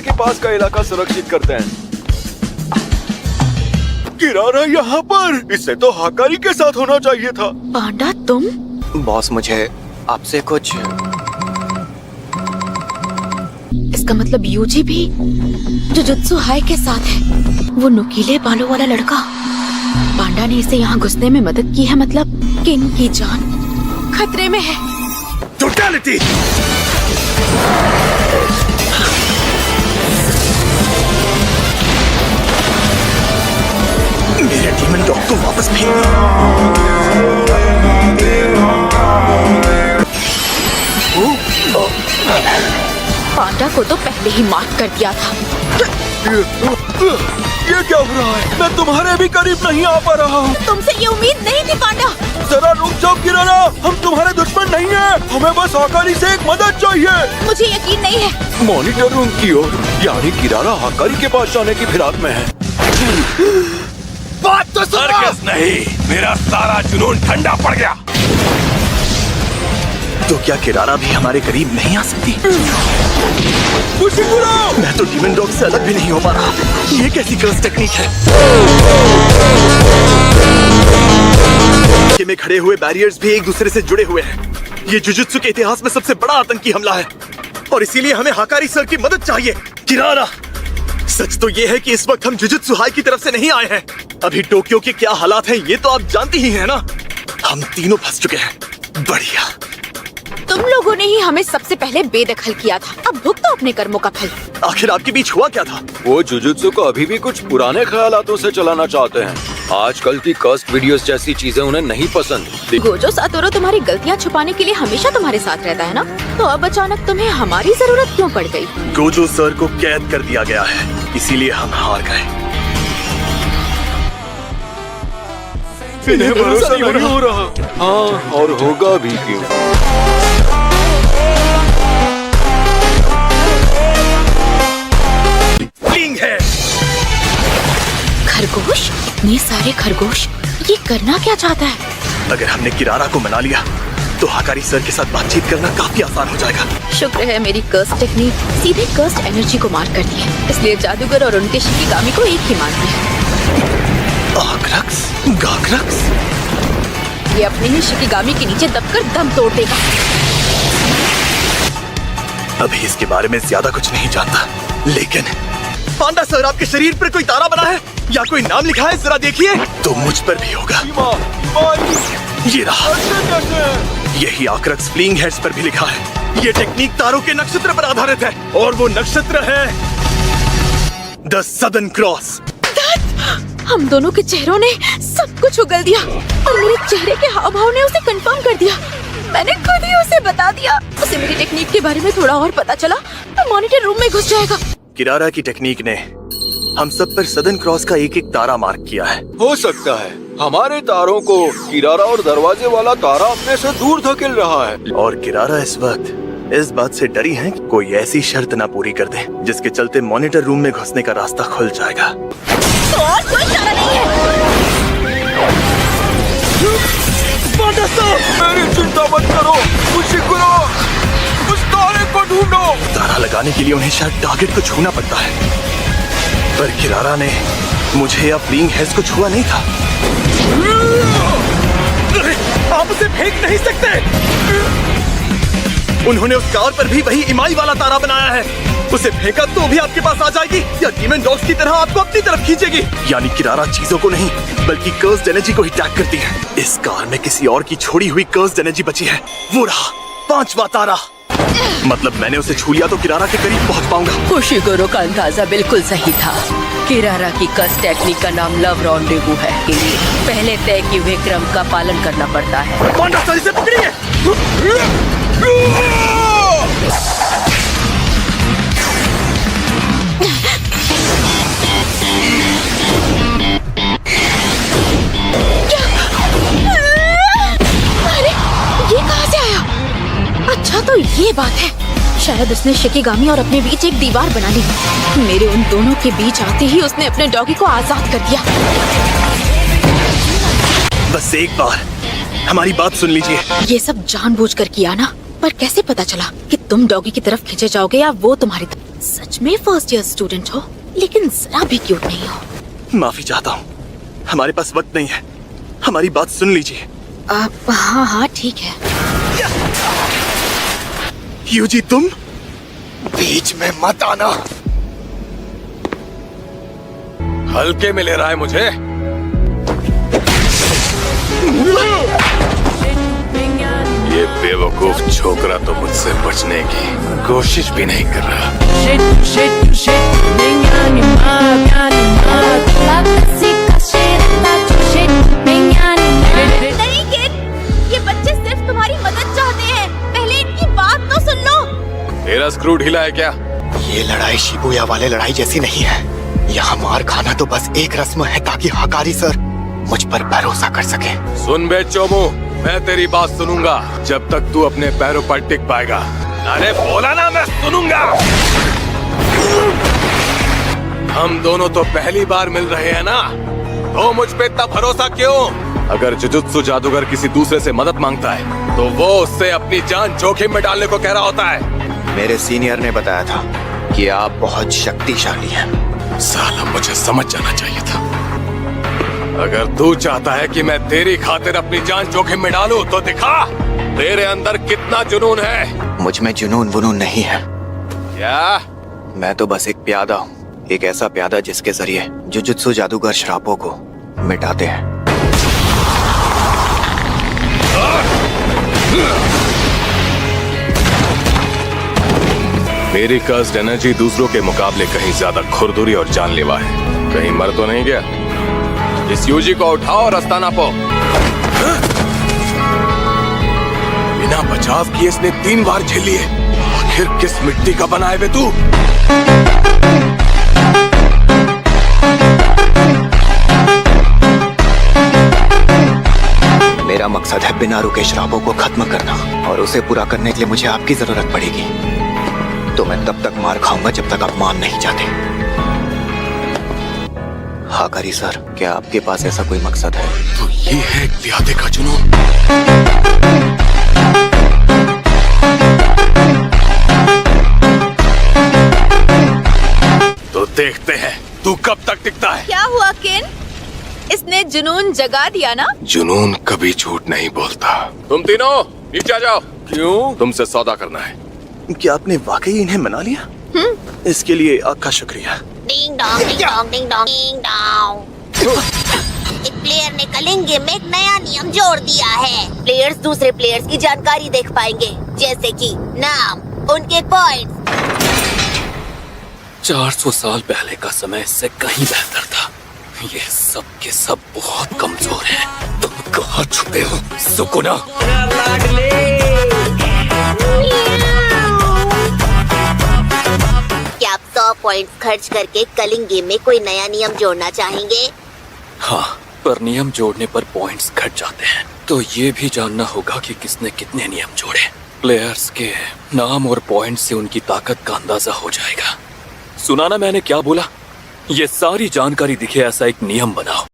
के पास का इलाका सुरक्षित करते हैं। किरारा यहाँ पर, इससे तो हाकारी के साथ होना चाहिए था। पांडा तुम? बॉस, मुझे आपसे कुछ। इसका मतलब यूजी भी जुजुत्सु हाई के साथ है। वो नुकीले बालों वाला लड़का। पांडा ने इसे यहाँ घुसने में मदद की है, मतलब किंग की जान खतरे में है। टोटलिटी! मेरे डीमन डॉग को वापस भेज। पांडा को तो पहले ही मार्क कर दिया था। ये क्या हो रहा है? मैं तुम्हारे भी करीब नहीं आ पा रहा हूँ। तुमसे ये उम्मीद नहीं थी पांडा। जरा रुक जाओ किरारा, हम तुम्हारे दुश्मन नहीं हैं। हमें बस हाकारी से एक मदद चाहिए। मुझे यकीन नहीं है। मॉनिटर रूम की ओर, यानी किरारा हाकारी के पास जाने की फिराक में है। बात तो सर्कस नहीं, मेरा सारा जुनून ठंडा पड़ गया। तो क्या किरारा भी हमारे करीब नहीं आ सकती? उशिकुरो! मैं तो डीमन डॉग से अलग भी नहीं हो पा रहा। ये कैसी कर्स टेक्निक है? में खड़े हुए बैरियर्स भी एक दूसरे से जुड़े हुए हैं। ये जुजुत्सु के इतिहास में सबसे बड़ा आतंकी हमला है और इसीलिए हमें हाकारी सर की मदद चाहिए। किरारा, सच तो ये है कि इस वक्त हम जुजुत्सु हाई की तरफ से नहीं आए हैं। अभी टोक्यो के क्या हालात हैं ये तो आप जानती ही हैं ना। हम तीनों फंस चुके हैं। बढ़िया, तुम लोगों ने ही हमें सबसे पहले बेदखल किया था। अब भुगतो अपने कर्मों का फल। आखिर आपके बीच हुआ क्या था? वो जुजुत्सु को अभी भी कुछ पुराने ख्यालातों से चलाना चाहते हैं। आजकल की कस्ट वीडियोस जैसी चीजें उन्हें नहीं पसंद। गोजो सातोरो तुम्हारी गलतियाँ छुपाने के लिए हमेशा तुम्हारे साथ रहता है ना, तो अब अचानक तुम्हें हमारी जरूरत क्यों पड़ गई? गोजो सर को कैद कर दिया गया है, इसीलिए हम हार गए। इन्हें भरोसा नहीं हो रहा। हाँ, और होगा भी क्यों? खरगोश? इतने सारे खरगोश, ये करना क्या चाहता है? अगर हमने किरारा को मना लिया तो हाकारी सर के साथ बातचीत करना काफी आसान हो जाएगा। शुक्र है मेरी कर्स टेक्निक सीधे कर्स एनर्जी को मार करती है, इसलिए जादूगर और उनके शिकिगामी को एक ही मानती है। आक्रक्स, गाक्रक्स, ये अपने ही शिकिगामी के नीचे दबकर दम तोड़ देगा। अभी इसके बारे में ज्यादा कुछ नहीं जानता, लेकिन पांडा सर, आपके शरीर पर कोई तारा बना है या कोई नाम लिखा है? जरा देखिए। तो मुझ पर भी होगा। ये रहा। यही आक्रक्स फ्लीइंग हेड्स पर भी लिखा है। ये टेक्निक तारों के नक्षत्र पर आधारित है और वो नक्षत्र है द सदर्न क्रॉस। हम दोनों के चेहरों ने सब कुछ उगल दिया और मेरे चेहरे के हाव भाव ने उसे कंफर्म कर दिया। मैंने खुद ही उसे बता दिया। उसे मेरी टेक्निक के बारे में थोड़ा और पता चला तो मॉनिटर रूम में घुस जाएगा। किरारा की टेक्निक ने हम सब पर सदर्न क्रॉस का एक एक तारा मार्क किया है। हो सकता है हमारे तारों को किरारा और दरवाजे वाला तारा अपने से दूर धकेल रहा है। और किरारा इस वक्त इस बात से डरी है कि कोई ऐसी शर्त ना पूरी कर दे जिसके चलते मॉनिटर रूम में घुसने का रास्ता खुल जाएगा। और कोई चारा नहीं है। मेरी चिंता मत करो, उशिकुरो, उस तारे को ढूंढो। तारा लगाने के लिए उन्हें शायद टारगेट को छूना पड़ता है, पर किरारा ने मुझे या फ्लीइंग हेड्स को छुआ नहीं था। आप उसे फेंक नहीं सकते। उन्होंने उस कार पर भी वही इमाई वाला तारा बनाया है। उसे फेंका तो भी आपके पास आ जाएगी या डीमन डॉग्स की तरह आपको अपनी तरफ खींचेगी। यानी किरारा चीजों को नहीं बल्कि कर्स्ड एनर्जी को ही टैग करती है। इस कार में किसी और की छोड़ी हुई कर्स्ड एनर्जी बची है। वो रहा 5वां तारा। मतलब मैंने उसे छू लिया तो किरारा के करीब पहुंच पाऊंगा। उशिकुरो का अंदाजा बिल्कुल सही था। किरारा की कर्स टेक्निक का नाम लव रॉन्डेवू है। के लिए पहले तय किए हुए क्रम का पालन करना पड़ता है। पांडा सर, इसे पकड़िए। अरे ये कहाँ से आया? अच्छा तो ये बात है, शायद उसने शिकिगामी और अपने बीच एक दीवार बना ली। मेरे उन दोनों के बीच आते ही उसने अपने डॉगी को आजाद कर दिया। बस एक बार हमारी बात सुन लीजिए। ये सब जानबूझकर किया ना? पर कैसे पता चला कि तुम डॉगी की तरफ खींचे जाओगे या वो तुम्हारी तरफ? सच में फर्स्ट ईयर स्टूडेंट हो, लेकिन जरा भी क्यूट नहीं हो। माफी चाहता हूँ, हमारे पास वक्त नहीं है, हमारी बात सुन लीजिए। हाँ हाँ ठीक है। यूजी तुम बीच में मत आना। हल्के में ले रहा है मुझे। ये बेवकूफ छोकरा तो मुझसे बचने की कोशिश भी नहीं कर रहा। नहीं किड, ये बच्चे सिर्फ तुम्हारी मदद चाहते हैं। पहले इनकी बात तो सुन लो। तेरा स्क्रू ढीला है क्या? ये लड़ाई शिबुया वाले लड़ाई जैसी नहीं है। यहाँ मार खाना तो बस एक रस्म है ताकि हकारी सर मुझ पर भरोसा कर सके। सुन बे चोमू, मैं तेरी बात सुनूंगा जब तक तू अपने पैरों पर टिक पाएगा। अरे बोला ना, मैं सुनूंगा। हम दोनों तो पहली बार मिल रहे हैं ना, तो मुझ पे इतना भरोसा क्यों? अगर जुजुत्सु जादूगर किसी दूसरे से मदद मांगता है तो वो उससे अपनी जान जोखिम में डालने को कह रहा होता है। मेरे सीनियर ने बताया था कि आप बहुत शक्तिशाली हैं। साला मुझे समझ जाना चाहिए था। अगर तू चाहता है कि मैं तेरी खातिर अपनी जान जोखिम में डालूं तो दिखा तेरे अंदर कितना जुनून है। मुझ में जुनून वुनून नहीं है। क्या? मैं तो बस एक प्यादा हूँ, एक ऐसा प्यादा जिसके जरिए जुजुत्सु जादूगर श्रापों को मिटाते हैं। मेरी कर्स्ड एनर्जी दूसरों के मुकाबले कहीं ज्यादा खुरदुरी और जानलेवा है। कहीं मर तो नहीं गया? इस यूजी को उठाओ और अस्ताना पो। बिना बचाव किए इसने 3 बार झेल लिए। आखिर किस मिट्टी का बना है बे तू? मेरा मकसद है बिना रुके श्रापों को खत्म करना, और उसे पूरा करने के लिए मुझे आपकी जरूरत पड़ेगी। तो मैं तब तक मार खाऊंगा जब तक आप मान नहीं जाते। हाकारी सर, क्या आपके पास ऐसा कोई मकसद है? तो ये है एक प्यादे का जुनून। तो देखते हैं तू कब तक टिकता है। क्या हुआ किन? इसने जुनून जगा दिया ना? जुनून कभी झूठ नहीं बोलता। तुम तीनों नीचे आ जाओ। क्यों? तुमसे सौदा करना है। क्या आपने वाकई इन्हें मना लिया? इसके लिए आपका शुक्रिया। Ding dong ding dong ding dong ding dong. एक प्लेयर ने कलिंग गेम में एक नया नियम जोड़ दिया है। प्लेयर्स दूसरे प्लेयर्स की जानकारी देख पाएंगे, जैसे कि नाम, उनके पॉइंट्स। 400 साल पहले का समय इससे कहीं बेहतर था। ये सब के सब बहुत कमजोर हैं। तुम कहाँ छुपे हो सुकुना? क्या आप 100 पॉइंट्स खर्च करके कलिंग गेम में कोई नया नियम जोड़ना चाहेंगे? हाँ, पर नियम जोड़ने पर पॉइंट्स घट जाते हैं। तो ये भी जानना होगा कि किसने कितने नियम जोड़े। प्लेयर्स के नाम और पॉइंट्स से उनकी ताकत का अंदाजा हो जाएगा। सुना ना मैंने क्या बोला? ये सारी जानकारी दिखे ऐसा एक नियम बनाओ।